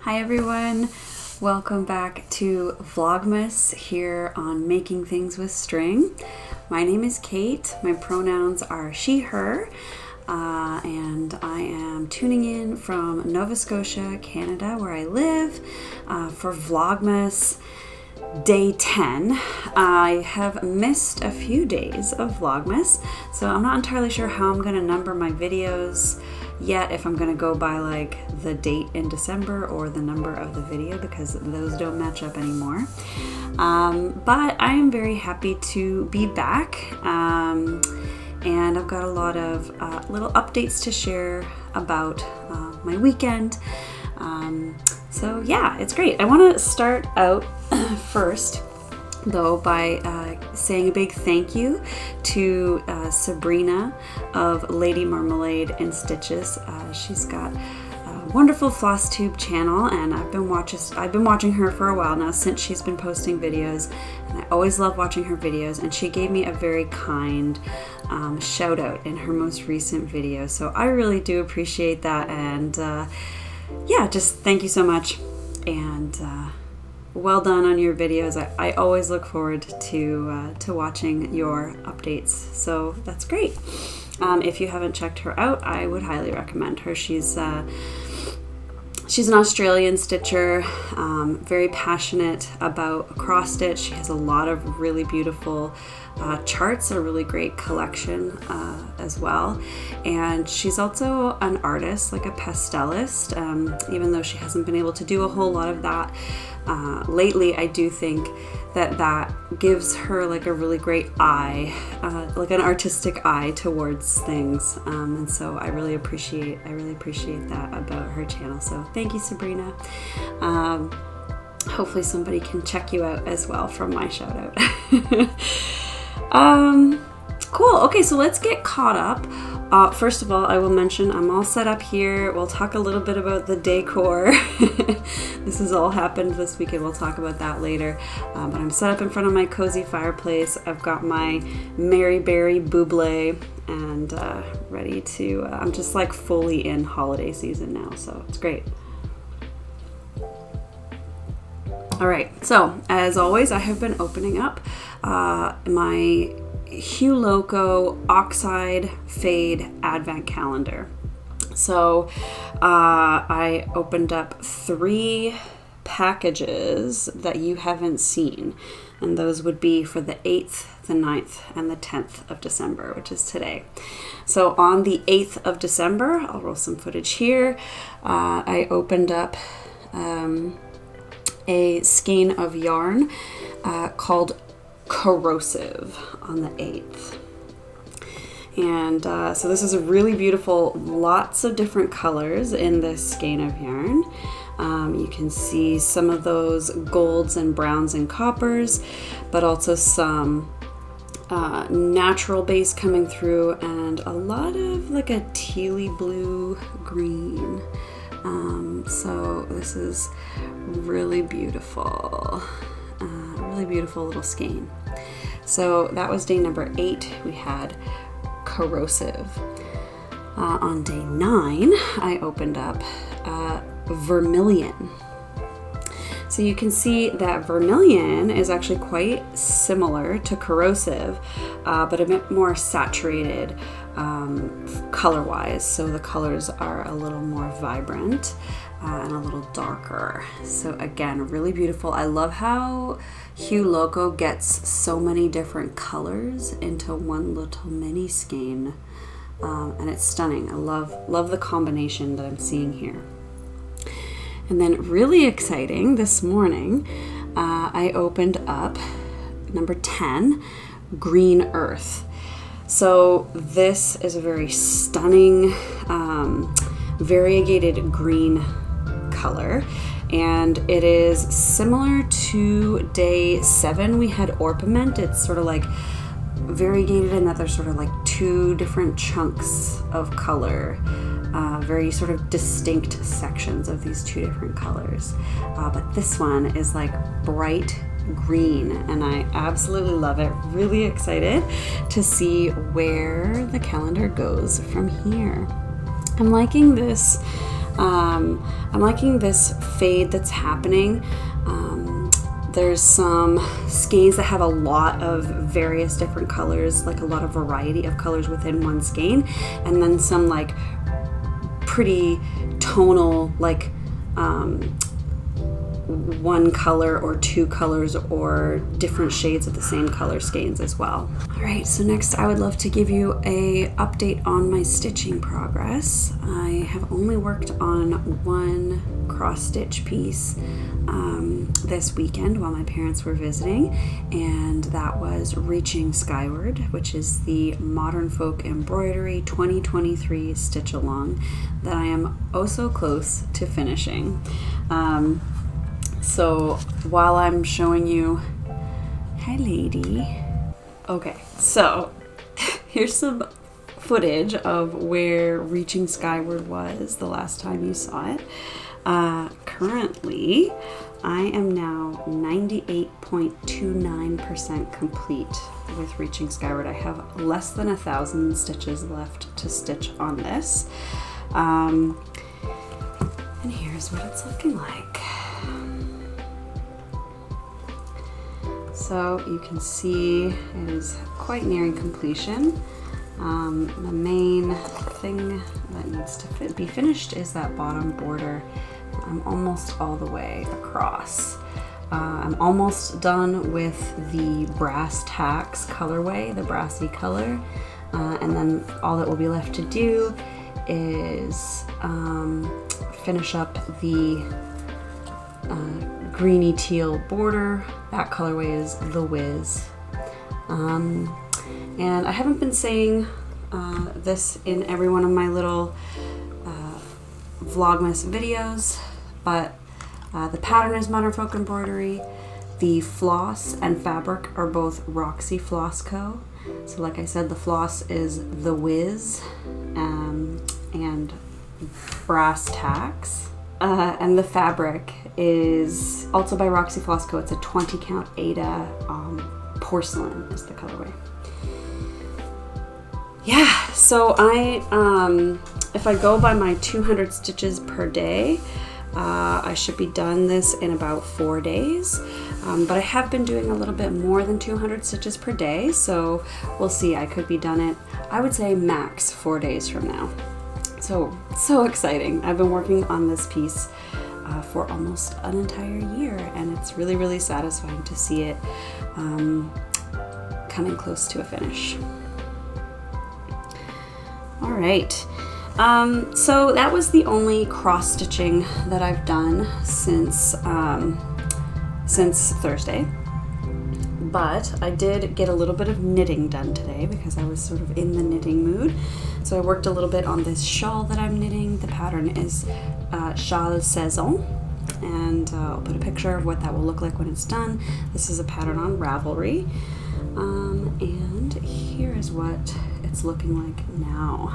Hi everyone, welcome back to Vlogmas here on Making Things with String. My name is Kate, my pronouns are she, her, and I am tuning in from Nova Scotia, Canada, where I live, for Vlogmas Day 10. I have missed a few days of Vlogmas, so I'm not entirely sure how I'm going to number my videos yet, if I'm going to go by like the date in December or the number of the video, because those don't match up anymore. But I am very happy to be back, and I've got a lot of little updates to share about my weekend. So yeah, it's great. I want to start out first though by saying a big thank you to Sabrina of Lady Marmalade and Stitches. She's got a wonderful floss tube channel, and I've been watching her for a while now, since she's been posting videos, and I always love watching her videos, and she gave me a very kind shout out in her most recent video, so I really do appreciate that, and yeah, just thank you so much, and well done on your videos. I always look forward to watching your updates, so that's great. If you haven't checked her out, I would highly recommend her. She's an Australian stitcher, very passionate about cross stitch. She has a lot of really beautiful charts, a really great collection as well. And she's also an artist, like a pastelist, even though she hasn't been able to do a whole lot of that lately. I do think that gives her like a really great eye, like an artistic eye towards things, and so I really appreciate that about her channel. So thank you, Sabrina. Hopefully somebody can check you out as well from my shout out. Cool. Okay, so let's get caught up. First of all, I will mention I'm all set up here. We'll talk a little bit about the decor. This has all happened this weekend. We'll talk about that later. But I'm set up in front of my cozy fireplace. I've got my Mary Berry Buble and ready to, I'm just like fully in holiday season now, so it's great. All right, so as always, I have been opening up my Hue Loco Oxide Fade Advent Calendar. So I opened up 3 packages that you haven't seen, and those would be for the 8th, the 9th, and the 10th of December, which is today. So on the 8th of December, I'll roll some footage here, I opened up a skein of yarn called Corrosive on the 8th. And so this is a really beautiful, lots of different colors in this skein of yarn. You can see some of those golds and browns and coppers, but also some natural base coming through, and a lot of like a tealy blue green. So this is really beautiful. Really beautiful little skein. So that was day number 8. We had Corrosive. On day 9, I opened up Vermilion. So you can see that Vermilion is actually quite similar to Corrosive, but a bit more saturated color-wise. So the colors are a little more vibrant and a little darker. So again, really beautiful. I love how Hue Loco gets so many different colors into one little mini skein, and it's stunning. I love the combination that I'm seeing here. And then really exciting, this morning I opened up number 10, Green Earth. So this is a very stunning variegated green color, and it is similar to day 7. We had Orpiment. It's sort of like variegated in that there's sort of like 2 different chunks of color, very sort of distinct sections of these 2 different colors, but this one is like bright green, and I absolutely love it. Really excited to see where the calendar goes from here. I'm liking this I'm liking this fade that's happening. There's some skeins that have a lot of various different colors, like a lot of variety of colors within one skein, and then some like pretty tonal, like one color or two colors or different shades of the same color skeins as well. All right, so next I would love to give you a update on my stitching progress. I have only worked on one cross stitch piece this weekend while my parents were visiting, and that was Reaching Skyward, which is the Modern Folk Embroidery 2023 stitch along that I am oh so close to finishing. So while I'm showing you, hi lady. Okay, so here's some footage of where Reaching Skyward was the last time you saw it. Currently, I am now 98.29% complete with Reaching Skyward. I have less than 1,000 stitches left to stitch on this. And here's what it's looking like. So you can see it is quite nearing completion. The main thing that needs to be finished is that bottom border. I'm almost all the way across. I'm almost done with the brass tacks colorway, the brassy color, and then all that will be left to do is finish up the greeny teal border. That colorway is The Whiz. And I haven't been saying this in every one of my little Vlogmas videos, but the pattern is Modern Folk Embroidery. The floss and fabric are both Roxy Floss Co. So like I said, the floss is The Whiz and brass tacks. And the fabric is also by Roxy Floss Co. It's a 20 count Ada porcelain is the colorway. Yeah, so if I go by my 200 stitches per day, I should be done this in about 4 days. But I have been doing a little bit more than 200 stitches per day, so we'll see. I could be done it, I would say max 4 days from now. So exciting. I've been working on this piece for almost an entire year, and it's really, really satisfying to see it coming close to a finish. All right, so that was the only cross stitching that I've done since Thursday. But I did get a little bit of knitting done today because I was sort of in the knitting mood. So I worked a little bit on this shawl that I'm knitting. The pattern is Châle Saison, and I'll put a picture of what that will look like when it's done. This is a pattern on Ravelry, and here is what it's looking like now.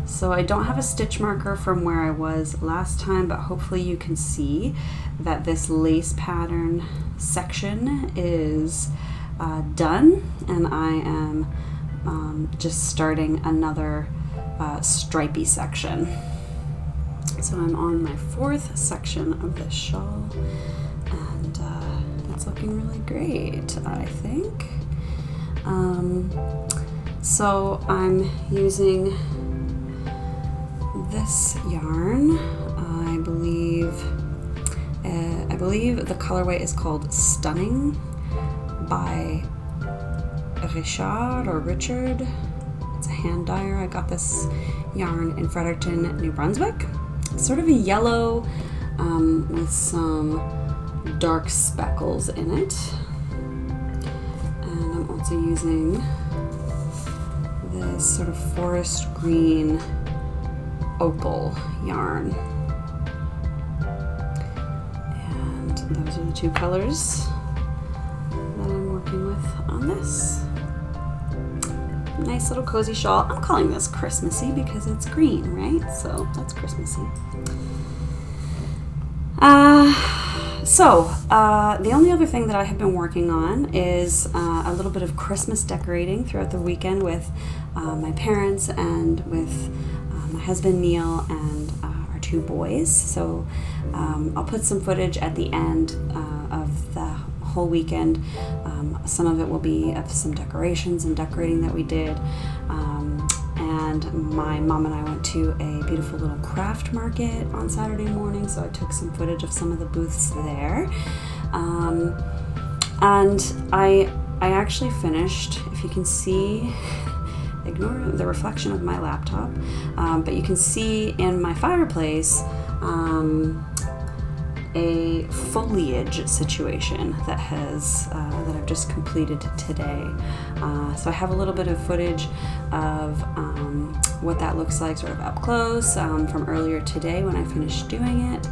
So I don't have a stitch marker from where I was last time, but hopefully you can see that this lace pattern section is done, and I am just starting another stripy section. So I'm on my 4th section of this shawl, and it's looking really great, I think. So I'm using this yarn. I believe the colorway is called Stunning by Richard. It's a hand dyer. I got this yarn in Fredericton, New Brunswick. It's sort of a yellow with some dark speckles in it. And I'm also using this sort of forest green opal yarn. And those are the two colors that I'm working with on this. Nice little cozy shawl. I'm calling this Christmassy because it's green, right? So that's Christmassy. The only other thing that I have been working on is a little bit of Christmas decorating throughout the weekend with my parents and with my husband Neil and our 2 2 boys. So I'll put some footage at the end of the whole weekend. Some of it will be of some decorations and decorating that we did. And my mom and I went to a beautiful little craft market on Saturday morning, so I took some footage of some of the booths there. And I actually finished, if you can see, ignore the reflection of my laptop, but you can see in my fireplace a foliage situation that I've just completed today. So I have a little bit of footage of what that looks like sort of up close from earlier today when I finished doing it.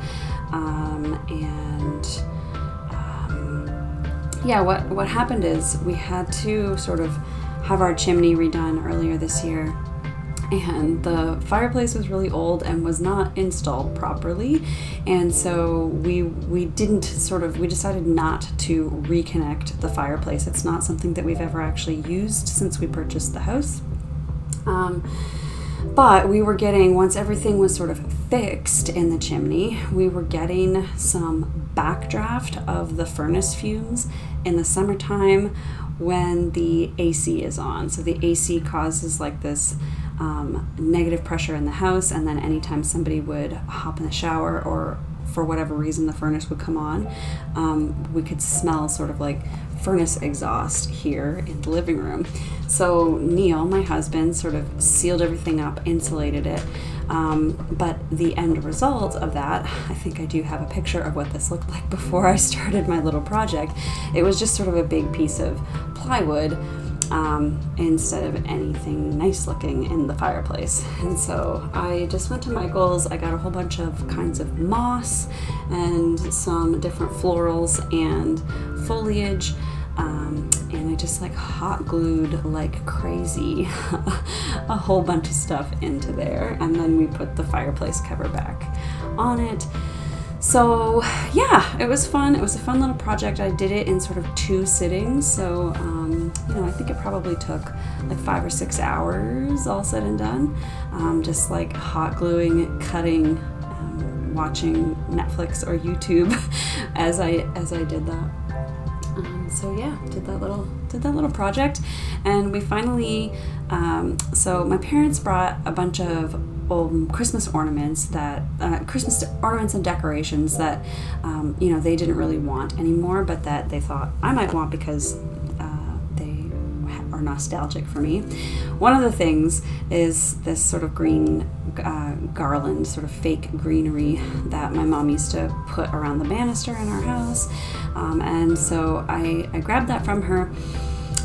What happened is we had to sort of have our chimney redone earlier this year, and the fireplace was really old and was not installed properly, and so we decided not to reconnect the fireplace. It's not something that we've ever actually used since we purchased the house. But we were getting, once everything was sort of fixed in the chimney, we were getting some backdraft of the furnace fumes in the summertime when the AC is on. So the AC causes like this negative pressure in the house, and then anytime somebody would hop in the shower or for whatever reason the furnace would come on, we could smell sort of like furnace exhaust here in the living room. So Neil, my husband, sort of sealed everything up, insulated it, but the end result of that, I think I do have a picture of what this looked like before I started my little project. It was just sort of a big piece of plywood instead of anything nice looking in the fireplace. And so I just went to Michael's. I got a whole bunch of kinds of moss and some different florals and foliage, and I just like hot glued like crazy a whole bunch of stuff into there, and then we put the fireplace cover back on it. So yeah, it was fun. It was a fun little project. I did it in sort of 2 sittings, so I think it probably took like 5 or 6 hours all said and done, just like hot gluing, cutting, watching Netflix or YouTube as I did that. So yeah, did that little project, and we finally. So my parents brought a bunch of old Christmas ornaments and decorations that they didn't really want anymore, but that they thought I might want because they are nostalgic for me. One of the things is this sort of green garland, sort of fake greenery that my mom used to put around the banister in our house, and so I grabbed that from her,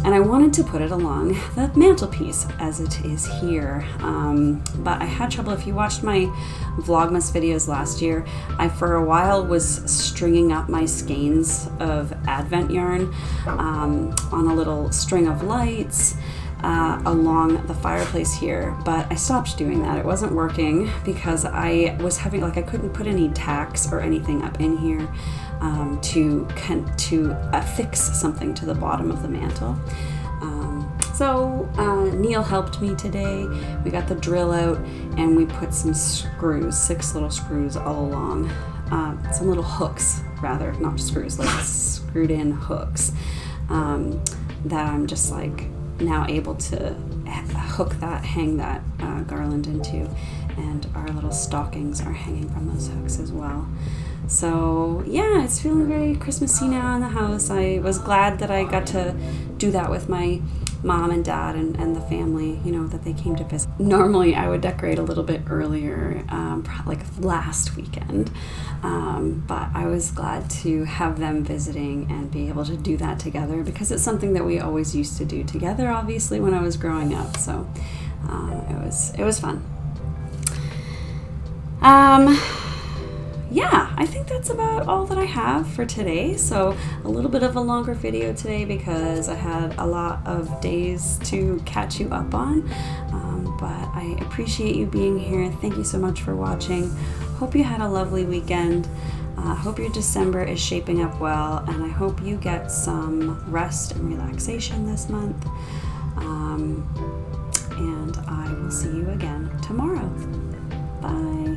and I wanted to put it along the mantelpiece as it is here, but I had trouble. If you watched my Vlogmas videos last year, I for a while was stringing up my skeins of Advent yarn on a little string of lights along the fireplace here, but I stopped doing that. It wasn't working because I was having, I couldn't put any tacks or anything up in here to affix something to the bottom of the mantle. So Neil helped me today. We got the drill out and we put some screws, 6 little screws all along, some little hooks rather, not screws, like screwed in hooks that I'm just like now able to hang that garland into, and our little stockings are hanging from those hooks as well. So yeah, it's feeling very Christmassy now in the house. I was glad that I got to do that with my mom and dad and the family, that they came to visit. Normally I would decorate a little bit earlier, like last weekend, but I was glad to have them visiting and be able to do that together because it's something that we always used to do together, obviously, when I was growing up. So it was fun. Yeah, I think that's about all that I have for today. So a little bit of a longer video today because I had a lot of days to catch you up on. But I appreciate you being here. Thank you so much for watching. Hope you had a lovely weekend. Hope your December is shaping up well, and I hope you get some rest and relaxation this month. And I will see you again tomorrow. Bye.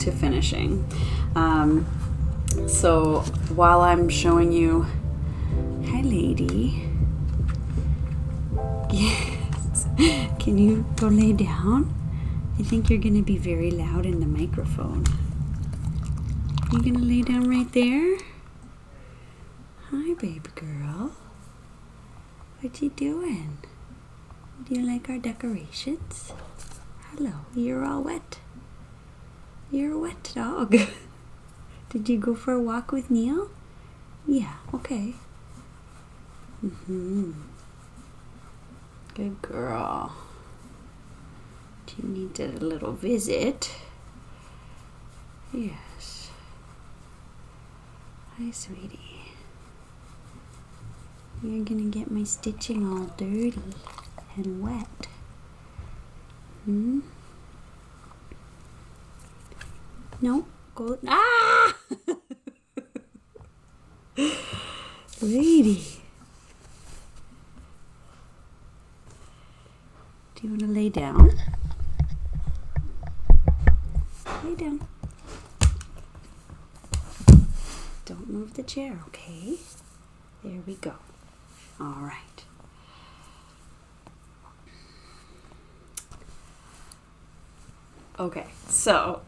to finishing. So while I'm showing you, hi lady, yes, can you go lay down? I think you're gonna be very loud in the microphone. You gonna lay down right there? Hi baby girl, what you doing? Do you like our decorations? Hello, you're all wet. You're a wet dog. Did you go for a walk with Neil? Yeah, okay. Good girl. You needed a little visit. Yes. Hi, sweetie. You're gonna get my stitching all dirty and wet. No, go. Ah! Lady. Do you want to lay down? Lay down. Don't move the chair, okay? There we go. All right. Okay, so